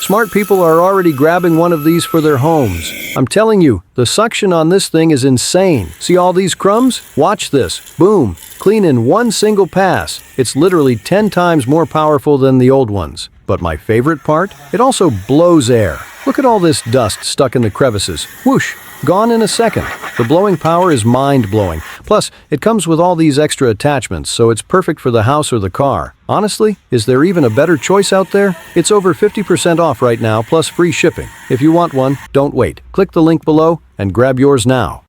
Smart people are already grabbing one of these for their homes. I'm telling you, the suction on this thing is insane. See all these crumbs? Watch this. Boom. Clean in one single pass. It's literally 10 times more powerful than the old ones. But my favorite part? It also blows air. Look at all this dust stuck in the crevices. Whoosh! Gone in a second. The blowing power is mind-blowing. Plus, it comes with all these extra attachments, so it's perfect for the house or the car. Honestly, is there even a better choice out there? It's over 50% off right now, plus free shipping. If you want one, don't wait. Click the link below and grab yours now.